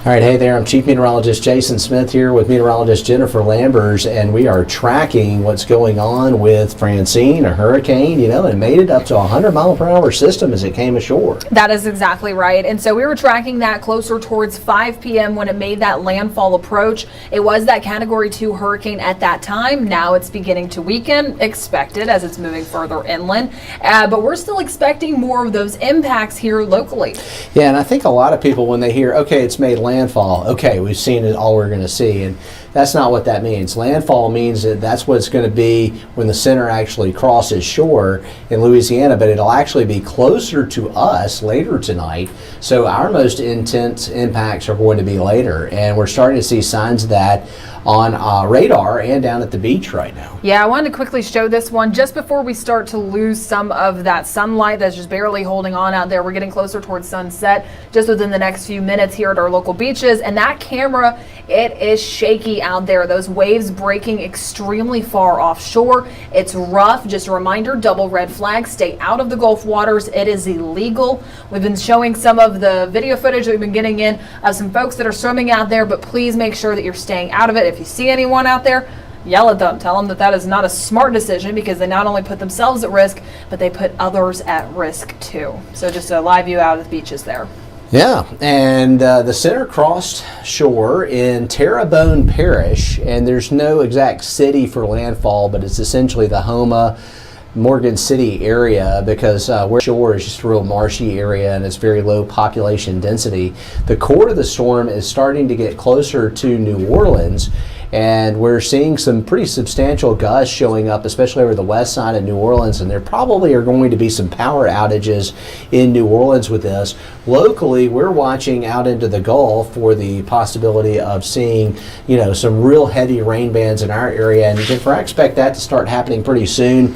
All right, hey there, I'm Chief Meteorologist Jason Smith here with meteorologist Jennifer Lambers, and we are tracking what's going on with Francine, a hurricane, and made it up to a 100-mile-per-hour system as it came ashore. That is exactly right. And so we were tracking that closer towards 5 p.m. when it made that landfall approach. It was that Category 2 hurricane at that time. Now it's beginning to weaken, expected as it's moving further inland. But we're still expecting more of those impacts here locally. Yeah, and I think a lot of people, when they hear, okay, it's made landfall, okay, we've seen it, all we're going to see. And that's not what that means. Landfall means that that's what it's going to be when the center actually crosses shore in Louisiana, but it'll actually be closer to us later tonight. So our most intense impacts are going to be later, and we're starting to see signs of that on radar and down at the beach right now. Yeah, I wanted to quickly show this one just before we start to lose some of that sunlight that's just barely holding on out there. We're getting closer towards sunset just within the next few minutes here at our local beaches, and that camera, it is shaky out there. Those waves breaking extremely far offshore. It's rough. Just a reminder, double red flag, stay out of the Gulf waters. It is illegal. We've been showing some of the video footage that we've been getting in of some folks that are swimming out there, but please make sure that you're staying out of it. If you see anyone out there, yell at them. Tell them that that is not a smart decision, because they not only put themselves at risk, but they put others at risk too. So just a live view out of the beaches there. Yeah, and the center crossed shore in Terrebonne Parish, and there's no exact city for landfall, but it's essentially the Houma, Morgan City area, because where shore is just a real marshy area and it's very low population density. The core of the storm is starting to get closer to New Orleans, and we're seeing some pretty substantial gusts showing up, especially over the west side of New Orleans, and there probably are going to be some power outages in New Orleans with this. Locally, we're watching out into the Gulf for the possibility of seeing, some real heavy rain bands in our area, and Jennifer, I expect that to start happening pretty soon.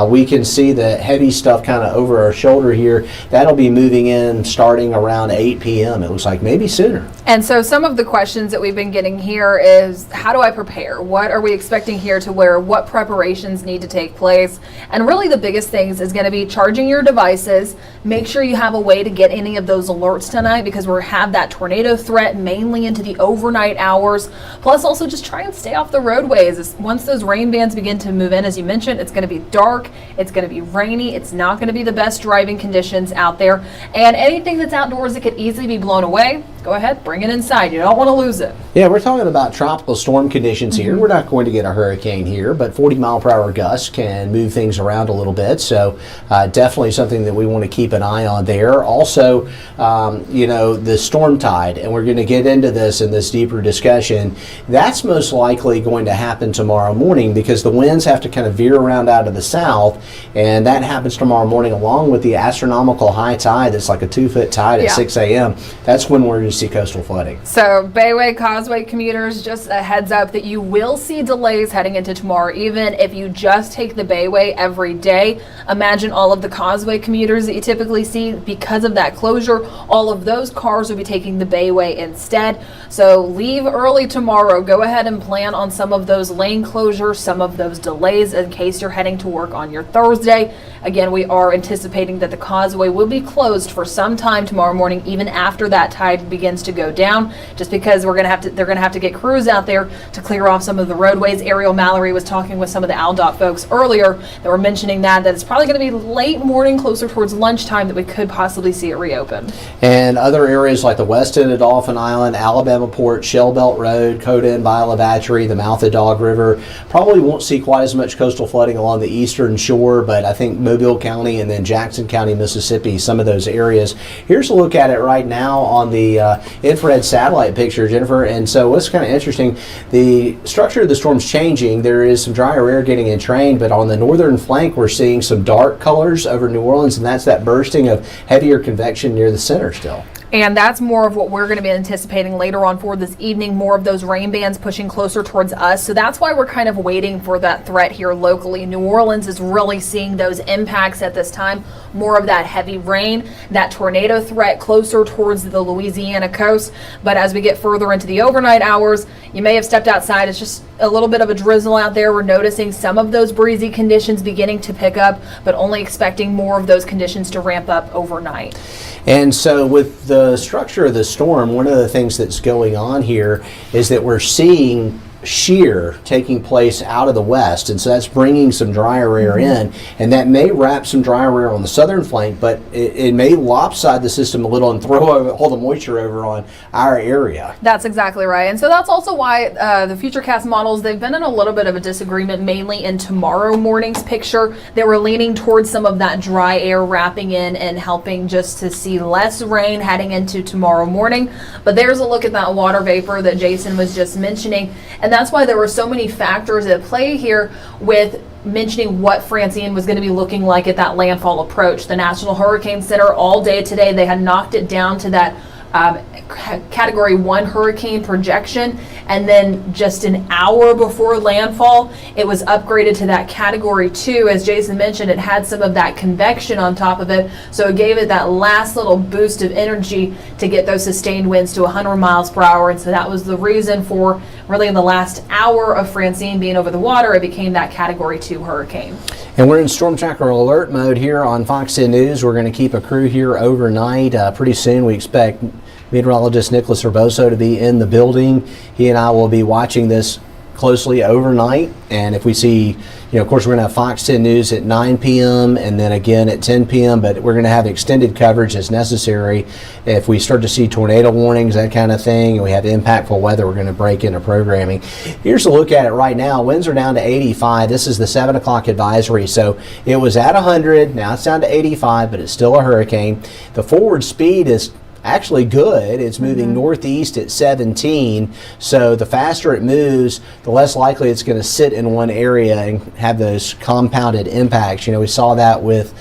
We can see the heavy stuff kind of over our shoulder here. That'll be moving in starting around 8 p.m. It looks like, maybe sooner. And so some of the questions that we've been getting here is, how do I prepare? What are we expecting here to wear? What preparations need to take place? And really the biggest things is going to be charging your devices. Make sure you have a way to get any of those alerts tonight, because we have that tornado threat mainly into the overnight hours. Plus also just try and stay off the roadways. Once those rain bands begin to move in, as you mentioned, it's going to be dark, it's going to be rainy, it's not going to be the best driving conditions out there. And anything that's outdoors that could easily be blown away, go ahead, bring it inside. You don't want to lose it. Yeah, we're talking about tropical storm conditions here. We're not going to get a hurricane here, but 40-mile-per-hour gusts can move things around a little bit. So definitely something that we want to keep an eye on there. Also, the storm tide, and we're going to get into this in this deeper discussion. That's most likely going to happen tomorrow morning, because the winds have to kind of veer around out of the south, and that happens tomorrow morning along with the astronomical high tide that's like a 2-foot tide at 6 a.m. That's when we're going to see coastal flooding. So Bayway Causeway commuters, just a heads up that you will see delays heading into tomorrow. Even if you just take the Bayway every day, imagine all of the Causeway commuters that you typically see. Because of that closure, all of those cars will be taking the Bayway instead. So leave early tomorrow. Go ahead and plan on some of those lane closures, some of those delays in case you're heading to work on your Thursday. Again, we are anticipating that the Causeway will be closed for some time tomorrow morning, even after that tide begins to go down, just because they're going to have to get crews out there to clear off some of the roadways. Ariel Mallory was talking with some of the AlDOT folks earlier that were mentioning that it's probably going to be late morning, closer towards lunchtime, that we could possibly see it reopen. And other areas like the west end of Dauphin Island, Alabama Port, Shell Belt Road, Coda and Viola Battery, the mouth of Dog River, probably won't see quite as much coastal flooding along the eastern shore, but I think Mobile County and then Jackson County, Mississippi, some of those areas. Here's a look at it right now on the infrared satellite picture, Jennifer. And so what's kind of interesting, the structure of the storm's changing. There is some drier air getting entrained, but on the northern flank we're seeing some dark colors over New Orleans, and that's that bursting of heavier convection near the center still. And that's more of what we're going to be anticipating later on for this evening, more of those rain bands pushing closer towards us. So that's why we're kind of waiting for that threat here locally. New Orleans is really seeing those impacts at this time, more of that heavy rain, that tornado threat closer towards the Louisiana coast. But as we get further into the overnight hours, You may have stepped outside. It's just a little bit of a drizzle out there. We're noticing some of those breezy conditions beginning to pick up, but only expecting more of those conditions to ramp up overnight. And so with the structure of the storm, one of the things that's going on here is that we're seeing shear taking place out of the west, and so that's bringing some drier air in, and that may wrap some drier air on the southern flank, but it may lopside the system a little and throw all the moisture over on our area. That's exactly right, and so that's also why the Futurecast models, they've been in a little bit of a disagreement, mainly in tomorrow morning's picture. They were leaning towards some of that dry air wrapping in and helping just to see less rain heading into tomorrow morning, but there's a look at that water vapor that Jason was just mentioning. And that's why there were so many factors at play here with mentioning what Francine was going to be looking like at that landfall approach. The National Hurricane Center all day today, they had knocked it down to that Category 1 hurricane projection, and then just an hour before landfall, it was upgraded to that Category 2. As Jason mentioned, it had some of that convection on top of it, so it gave it that last little boost of energy to get those sustained winds to 100 miles per hour, and so that was the reason for really in the last hour of Francine being over the water, it became that Category 2 hurricane. And we're in Storm Tracker alert mode here on Fox 10 News. We're going to keep a crew here overnight. Pretty soon we expect meteorologist Nicholas Urboso to be in the building. He and I will be watching this closely overnight, and if we see, of course we're going to have Fox 10 News at 9 p.m. and then again at 10 p.m., but we're going to have extended coverage as necessary. If we start to see tornado warnings, that kind of thing, and we have impactful weather, we're going to break into programming. Here's a look at it right now. Winds are down to 85. This is the 7 o'clock advisory, so it was at 100, now it's down to 85, but it's still a hurricane. The forward speed is actually good. It's moving northeast at 17, so the faster it moves, the less likely it's going to sit in one area and have those compounded impacts. We saw that with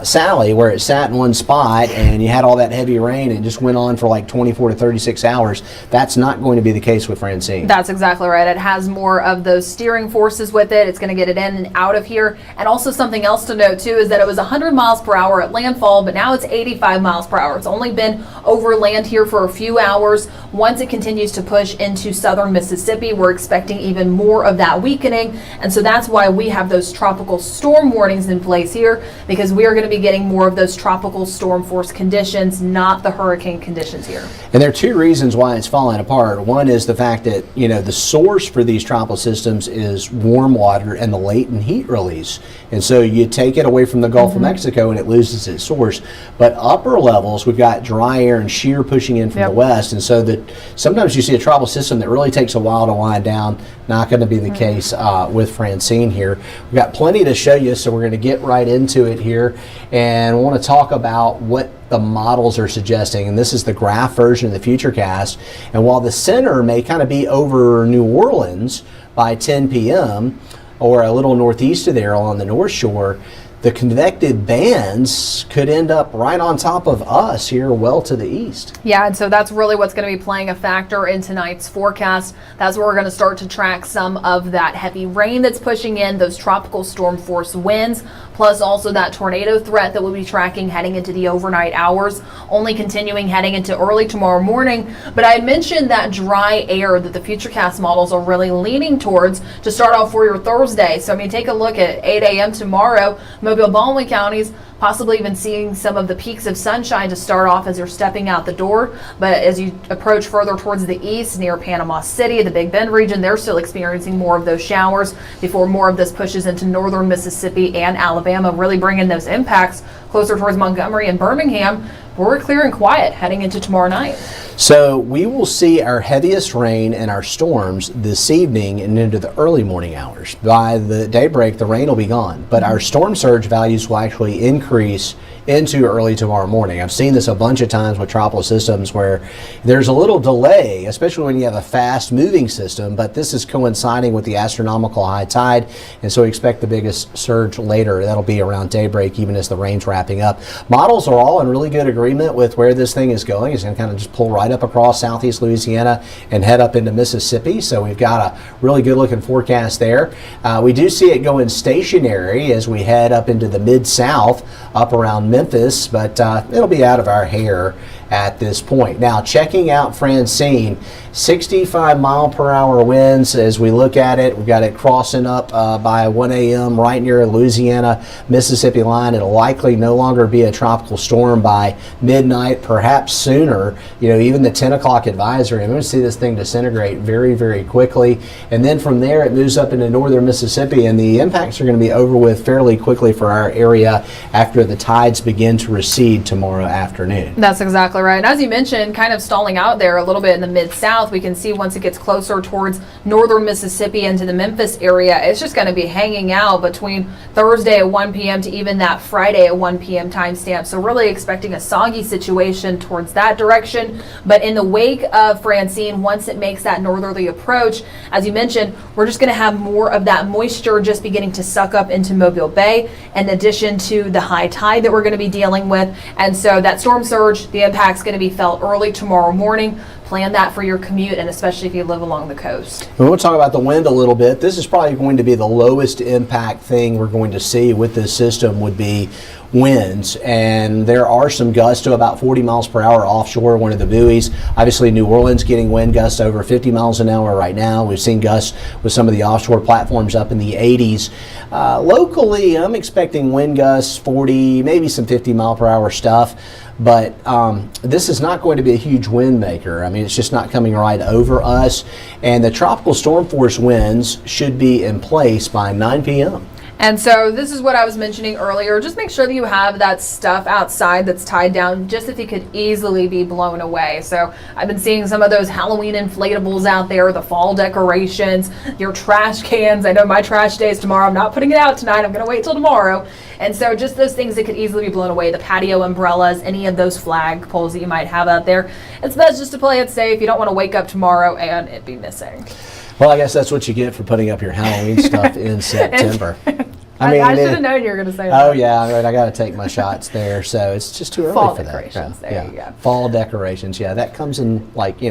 Sally, where it sat in one spot and you had all that heavy rain and it just went on for like 24 to 36 hours. That's not going to be the case with Francine. That's exactly right. It has more of those steering forces with it. It's going to get it in and out of here. And also something else to note too is that it was 100 miles per hour at landfall, but now it's 85 miles per hour. It's only been over land here for a few hours. Once it continues to push into southern Mississippi, we're expecting even more of that weakening. And so that's why we have those tropical storm warnings in place here, because we are going to be getting more of those tropical storm force conditions, not the hurricane conditions here. And there are two reasons why it's falling apart. One is the fact that, the source for these tropical systems is warm water and the latent heat release. And so you take it away from the Gulf of Mexico and it loses its source. But upper levels, we've got dry air and shear pushing in from the west. And so that sometimes you see a tropical system that really takes a while to wind down. Not going to be the case with Francine here. We've got plenty to show you, so we're going to get right into it here. And I want to talk about what the models are suggesting, and this is the graph version of the Futurecast. And while the center may kind of be over New Orleans by 10 p.m. or a little northeast of there on the North Shore, the convective bands could end up right on top of us here well to the east. Yeah, and so that's really what's going to be playing a factor in tonight's forecast. That's where we're going to start to track some of that heavy rain that's pushing in, those tropical storm force winds, plus also that tornado threat that we'll be tracking heading into the overnight hours, only continuing heading into early tomorrow morning. But I mentioned that dry air that the Futurecast models are really leaning towards to start off for your Thursday. So take a look at 8 a.m. tomorrow. Mobile, Baldwin counties, possibly even seeing some of the peaks of sunshine to start off as you're stepping out the door. But as you approach further towards the east, near Panama City, the Big Bend region, they're still experiencing more of those showers before more of this pushes into northern Mississippi and Alabama, really bringing those impacts closer towards Montgomery and Birmingham. We're clear and quiet heading into tomorrow night. So we will see our heaviest rain and our storms this evening and into the early morning hours. By the daybreak, the rain will be gone, but our storm surge values will actually increase into early tomorrow morning. I've seen this a bunch of times with tropical systems where there's a little delay, especially when you have a fast moving system, but this is coinciding with the astronomical high tide, and so we expect the biggest surge later. That'll be around daybreak, even as the rain's wrapping up. Models are all in really good agreement with where this thing is going. It's going to kind of just pull right up across southeast Louisiana and head up into Mississippi, so we've got a really good looking forecast there. We do see it going stationary as we head up into the mid-south, up around Memphis, but it'll be out of our hair at this point. Now, checking out Francine, 65-mile-per-hour winds as we look at it. We've got it crossing up by 1 a.m. right near Louisiana, Mississippi line. It'll likely no longer be a tropical storm by midnight, perhaps sooner. You know, even the 10 o'clock advisory, I'm going to see this thing disintegrate very, very quickly. And then from there, it moves up into northern Mississippi, and the impacts are going to be over with fairly quickly for our area after the tides begin to recede tomorrow afternoon. That's exactly right. And as you mentioned, kind of stalling out there a little bit in the mid-south, we can see once it gets closer towards northern Mississippi into the Memphis area, it's just going to be hanging out between Thursday at 1 p.m. to even that Friday at 1 p.m. timestamp. So really expecting a soggy situation towards that direction. But in the wake of Francine, once it makes that northerly approach, as you mentioned, we're just going to have more of that moisture just beginning to suck up into Mobile Bay, in addition to the high tide that we're going to be dealing with. And so that storm surge, the impact's going to be felt early tomorrow morning. Plan that for your commute, and especially if you live along the coast. We'll talk about the wind a little bit. This is probably going to be the lowest impact thing we're going to see with this system would be winds, and there are some gusts to about 40 miles per hour offshore one of the buoys. Obviously, New Orleans getting wind gusts over 50 miles an hour right now. We've seen gusts with some of the offshore platforms up in the 80s. Locally, I'm expecting wind gusts 40, maybe some 50 mile per hour stuff. But this is not going to be a huge wind maker. I mean, it's just not coming right over us. And the tropical storm force winds should be in place by 9 p.m. And so this is what I was mentioning earlier. Just make sure that you have that stuff outside that's tied down, just if it could easily be blown away. So I've been seeing some of those Halloween inflatables out there, the fall decorations, your trash cans. I know my trash day is tomorrow. I'm not putting it out tonight. I'm going to wait till tomorrow. And so just those things that could easily be blown away, the patio umbrellas, any of those flag poles that you might have out there. It's best just to play it safe. You don't want to wake up tomorrow and it be missing. Well, I guess that's what you get for putting up your Halloween stuff in September. I should have known you were going to say that. Oh, yeah, I got to take my shots there, so it's just too early fall for decorations, that. there you go. Fall decorations, yeah, that comes in, like,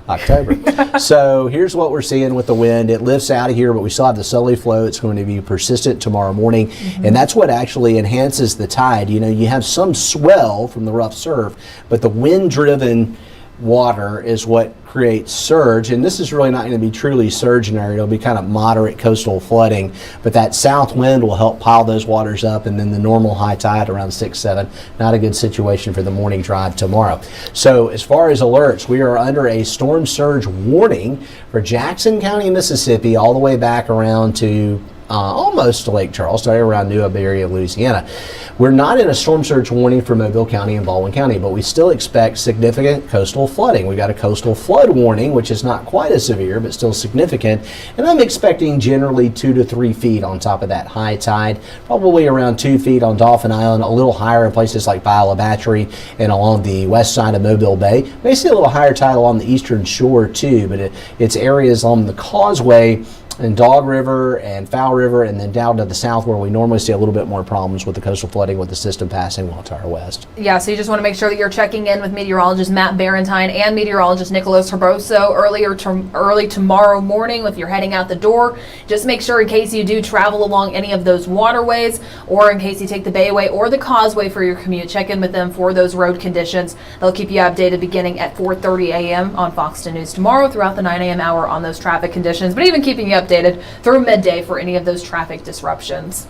October. So here's what we're seeing with the wind. It lifts out of here, but we still have the southerly flow. It's going to be persistent tomorrow morning, and that's what actually enhances the tide. You have some swell from the rough surf, but the wind-driven water is what creates surge, and this is really not going to be truly surge in area. It'll be kind of moderate coastal flooding, but that south wind will help pile those waters up, and then the normal high tide around 6, 7. Not a good situation for the morning drive tomorrow. So as far as alerts, we are under a storm surge warning for Jackson County, Mississippi, all the way back around to almost to Lake Charles, right around New Iberia, Louisiana. We're not in a storm surge warning for Mobile County and Baldwin County, but we still expect significant coastal flooding. We got a coastal flood warning, which is not quite as severe, but still significant. And I'm expecting generally 2 to 3 feet on top of that high tide, probably around 2 feet on Dauphin Island, a little higher in places like Biola Battery and along the west side of Mobile Bay. May see a little higher tide along the eastern shore too, but it's areas along the causeway and Dog River and Fowl River, and then down to the south where we normally see a little bit more problems with the coastal flooding with the system passing well to our west. Yeah, so you just want to make sure that you're checking in with meteorologist Matt Barentine and meteorologist Nicholas Herboso early tomorrow morning if you're heading out the door. Just make sure in case you do travel along any of those waterways, or in case you take the Bayway or the Causeway for your commute, check in with them for those road conditions. They'll keep you updated beginning at 4:30 a.m. on Fox 10 News tomorrow throughout the 9 a.m. hour on those traffic conditions, but even keeping you updated through midday for any of those traffic disruptions.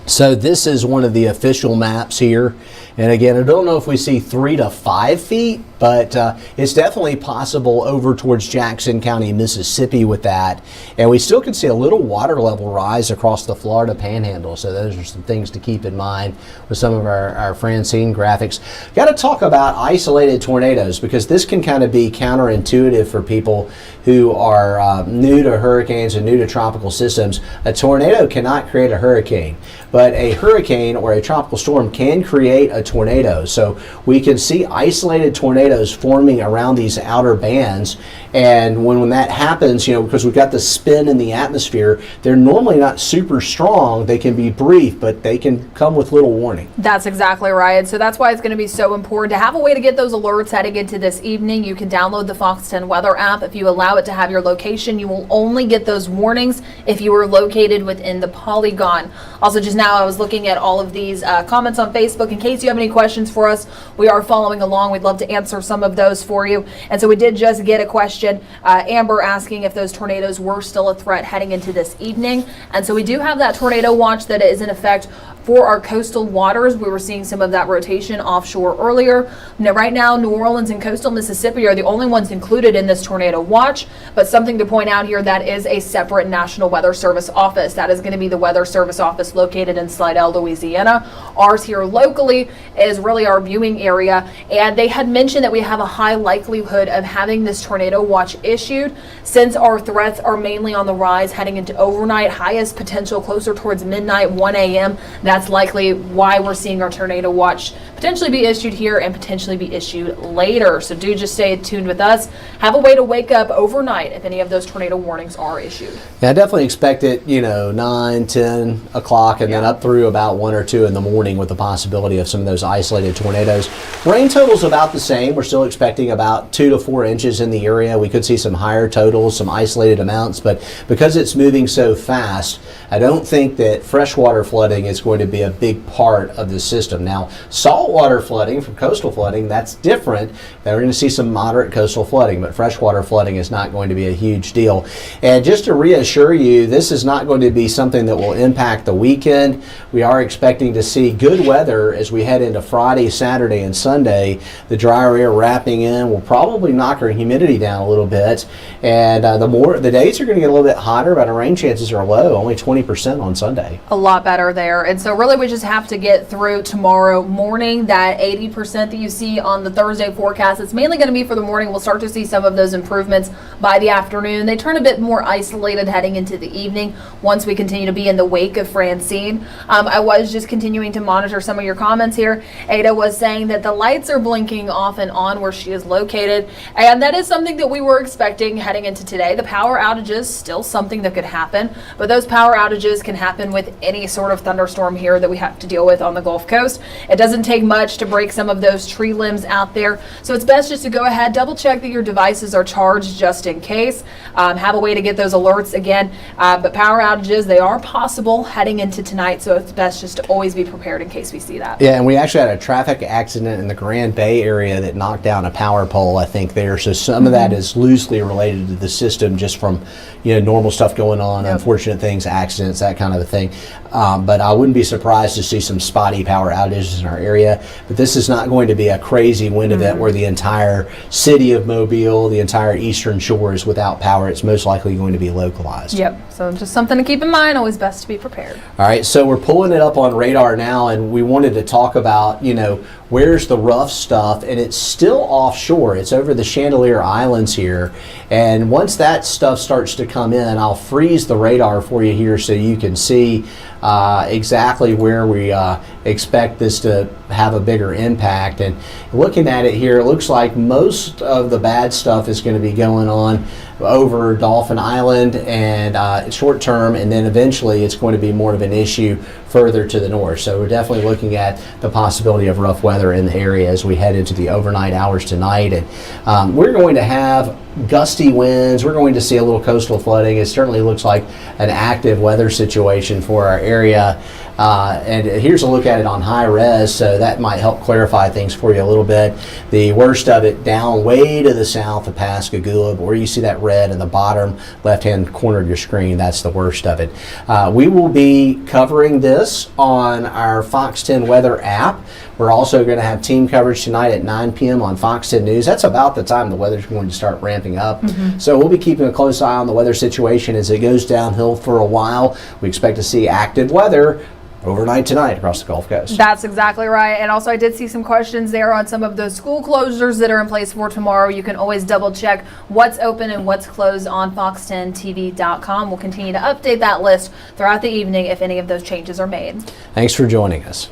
So this is one of the official maps here. And again, I don't know if we see 3 to 5 feet, but it's definitely possible over towards Jackson County, Mississippi with that. And we still can see a little water level rise across the Florida Panhandle. So those are some things to keep in mind with some of our Francine graphics. Got to talk about isolated tornadoes, because this can kind of be counterintuitive for people who are new to hurricanes and new to tropical systems. A tornado cannot create a hurricane, but a hurricane or a tropical storm can create a tornado. So we can see isolated tornadoes tornadoes forming around these outer bands. And when that happens, because we've got the spin in the atmosphere, they're normally not super strong. They can be brief, but they can come with little warning. That's exactly right. So that's why it's going to be so important to have a way to get those alerts heading into this evening. You can download the Fox 10 weather app. If you allow it to have your location, you will only get those warnings if you are located within the polygon. Also, just now I was looking at all of these comments on Facebook. In case you have any questions for us, we are following along. We'd love to answer some of those for you. And so we did just get a question. Amber asking if those tornadoes were still a threat heading into this evening. And so we do have that tornado watch that is in effect for our coastal waters. We were seeing some of that rotation offshore earlier. Now, right now, New Orleans and coastal Mississippi are the only ones included in this tornado watch. But something to point out here, that is a separate National Weather Service office. That is going to be the Weather Service office located in Slidell, Louisiana. Ours here locally is really our viewing area. And they had mentioned that we have a high likelihood of having this tornado watch issued since our threats are mainly on the rise heading into overnight, highest potential closer towards midnight, 1 a.m. That's likely why we're seeing our tornado watch potentially be issued here and potentially be issued later. So do just stay tuned with us. Have a way to wake up overnight if any of those tornado warnings are issued. Yeah, I definitely expect it, 9, 10 o'clock and then up through about 1 or 2 in the morning with the possibility of some of those isolated tornadoes. Rain totals about the same. We're still expecting about 2 to 4 inches in the area. We could see some higher totals, some isolated amounts, but because it's moving so fast, I don't think that freshwater flooding is going to be a big part of the system. Now, saltwater flooding from coastal flooding, that's different. We're going to see some moderate coastal flooding, but freshwater flooding is not going to be a huge deal. And just to reassure you, this is not going to be something that will impact the weekend. We are expecting to see good weather as we head into Friday, Saturday, and Sunday. The drier air wrapping in will probably knock our humidity down a little bit. And the days are going to get a little bit hotter, but our rain chances are low, only 20% on Sunday. A lot better there. And so really we just have to get through tomorrow morning. That 80% that you see on the Thursday forecast, it's mainly going to be for the morning. We'll start to see some of those improvements by the afternoon. They turn a bit more isolated heading into the evening once we continue to be in the wake of Francine. I was just continuing to monitor some of your comments here. Ada was saying that the lights are blinking off and on where she is located, and that is something that we were expecting heading into today. The power outages, still something that could happen, but those power outages can happen with any sort of thunderstorm here that we have to deal with on the Gulf Coast. It doesn't take much to break some of those tree limbs out there, so it's best just to go ahead, double check that your devices are charged just in case. Have a way to get those alerts again, but power outages, they are possible heading into tonight, so it's best just to always be prepared in case we see that. Yeah, and we actually had a traffic accident in the Grand Bay area that knocked down a power pole, I think, there. So some of that is loosely related to the system just from normal stuff going on, unfortunate things, accidents, that kind of a thing. But I wouldn't be surprised to see some spotty power outages in our area. But this is not going to be a crazy wind event where the entire city of Mobile, the entire eastern shore is without power. It's most likely going to be localized. Yep, so just something to keep in mind, always best to be prepared. All right, so we're pulling it up on radar now, and we wanted to talk about, where's the rough stuff, and it's still offshore. It's over the Chandelier Islands here, and once that stuff starts to come in, I'll freeze the radar for you here so you can see exactly where we expect this to have a bigger impact. And looking at it here, it looks like most of the bad stuff is going to be going on over Dolphin Island and short term, and then eventually it's going to be more of an issue further to the north. So we're definitely looking at the possibility of rough weather in the area as we head into the overnight hours tonight. And we're going to have gusty winds. We're going to see a little coastal flooding. It certainly looks like an active weather situation for our area. And here's a look at it on high res, so that might help clarify things for you a little bit. The worst of it down way to the south of Pascagoula, where you see that red in the bottom left-hand corner of your screen, that's the worst of it. We will be covering this on our Fox 10 weather app. We're also going to have team coverage tonight at 9 p.m. on Fox 10 News. That's about the time the weather's going to start ramping up. So we'll be keeping a close eye on the weather situation as it goes downhill for a while. We expect to see active weather overnight tonight across the Gulf Coast. That's exactly right. And also I did see some questions there on some of those school closures that are in place for tomorrow. You can always double check what's open and what's closed on fox10tv.com. We'll continue to update that list throughout the evening if any of those changes are made. Thanks for joining us.